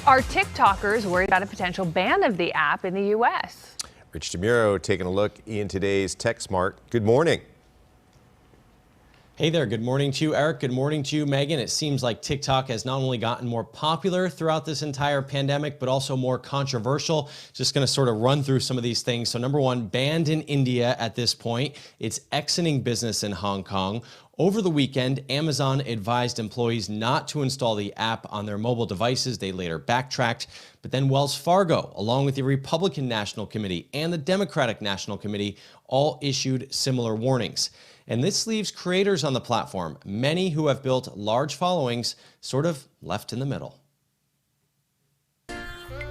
Are TikTokers worried about a potential ban of the app in the U.S.? Rich DeMuro taking a look in today's TechSmart. Good morning. Hey there, good morning to you, Eric. Good morning to you, Megan. It seems like TikTok has not only gotten more popular throughout this entire pandemic, but also more controversial. Just going to sort of run through some of these things. So number one, banned in India at this point. It's exiting business in Hong Kong. Over the weekend, Amazon advised employees not to install the app on their mobile devices. They later backtracked. But then Wells Fargo, along with the Republican National Committee and the Democratic National Committee, all issued similar warnings. And this leaves creators on the platform, many who have built large followings, sort of left in the middle.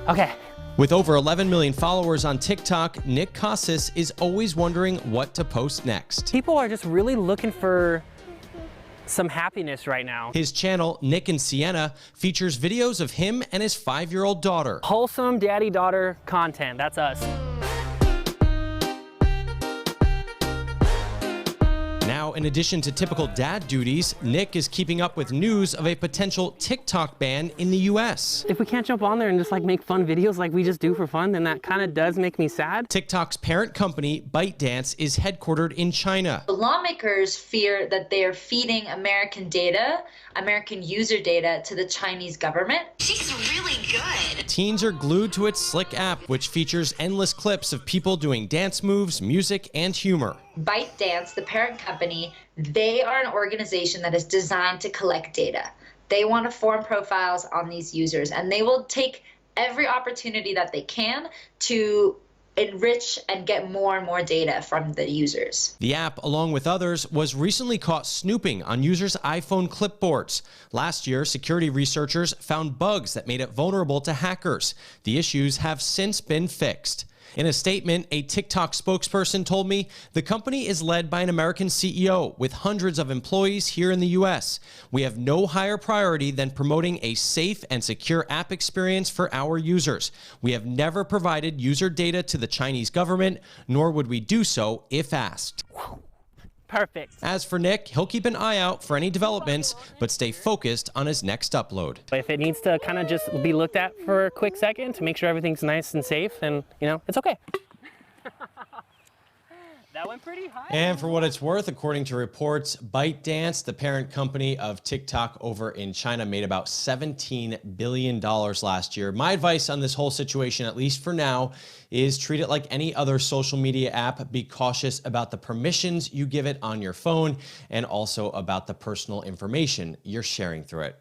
Okay. With over 11 million followers on TikTok, Nick Casas is always wondering what to post next. People are just really looking for some happiness right now. His channel, Nick and Sienna, features videos of him and his 5-year-old daughter. Wholesome daddy-daughter content, that's us. Now, in addition to typical dad duties, Nick is keeping up with news of a potential TikTok ban in the US. If we can't jump on there and just like make fun videos like we just do for fun, then that kind of does make me sad. TikTok's parent company, ByteDance, is headquartered in China. The lawmakers fear that they are feeding American data, American user data, to the Chinese government. She's really good. Teens are glued to its slick app, which features endless clips of people doing dance moves, music, and humor. ByteDance, the parent company, they are an organization that is designed to collect data. They want to form profiles on these users, and they will take every opportunity that they can to enrich and get more and more data from the users. The app, along with others, was recently caught snooping on users' iPhone clipboards. Last year, security researchers found bugs that made it vulnerable to hackers. The issues have since been fixed. In a statement, a TikTok spokesperson told me the company is led by an American CEO with hundreds of employees here in the U.S. We have no higher priority than promoting a safe and secure app experience for our users. We have never provided user data to the Chinese government, nor would we do so if asked. Perfect. As for Nick, he'll keep an eye out for any developments, but stay focused on his next upload. If it needs to kind of just be looked at for a quick second to make sure everything's nice and safe, then, you know, it's okay. That went pretty high. And for what it's worth, according to reports, ByteDance, the parent company of TikTok over in China, made about $17 billion last year. My advice on this whole situation, at least for now, is treat it like any other social media app. Be cautious about the permissions you give it on your phone and also about the personal information you're sharing through it.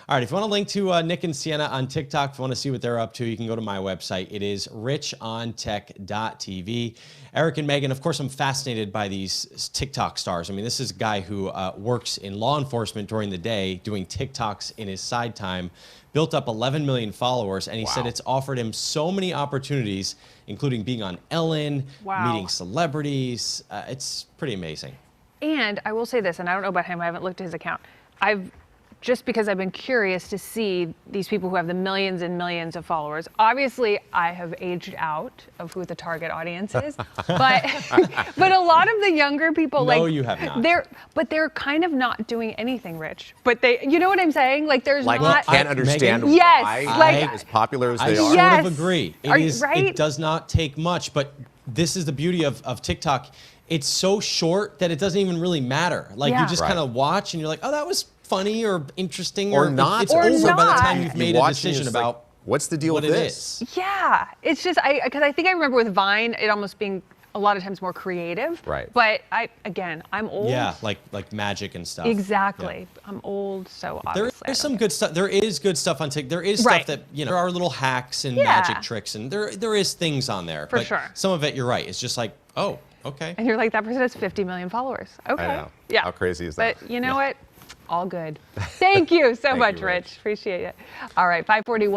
All right, if you want to link to Nick and Sienna on TikTok, if you want to see what they're up to, you can go to my website. It is richontech.tv. Eric and Megan, of course, I'm fascinated by these TikTok stars. I mean, this is a guy who works in law enforcement during the day, doing TikToks in his side time, built up 11 million followers, and he said it's offered him so many opportunities, including being on Ellen, meeting celebrities. It's pretty amazing. And I will say this, and I don't know about him, I haven't looked at his account. Just because I've been curious to see these people who have the millions and millions of followers. Obviously, I have aged out of who the target audience is, but but a lot of the younger people, No, you have not. They're kind of not doing anything, Rich. But you know what I'm saying? Like there's Like, not. can't understand Megan? Yes, why like- as popular as I they sort are. Yes. of agree. Right? It does not take much, but this is the beauty of TikTok. It's so short that it doesn't even really matter. Like you just kind of watch and you're like, oh, that was funny or interesting Or not. It's Or over by the not. time you've made a decision like, about what's the deal what with it this? is. Yeah, it's just because I think I remember with Vine, it almost being a lot of times more creative. Right. But I'm old. Yeah, like magic and stuff. Exactly. Yeah. I'm old, so There obviously. is some good stuff. There is good stuff on TikTok. There is stuff that, you know, there are little hacks and magic tricks, and there is things on there. For but sure. Some of it, you're right. It's just like, oh, okay. And you're like, that person has 50 million followers. Okay. I know. Yeah. How crazy is that? But you know what? All good. Thank you so much, you, Rich. Rich. Appreciate it. All right, 541.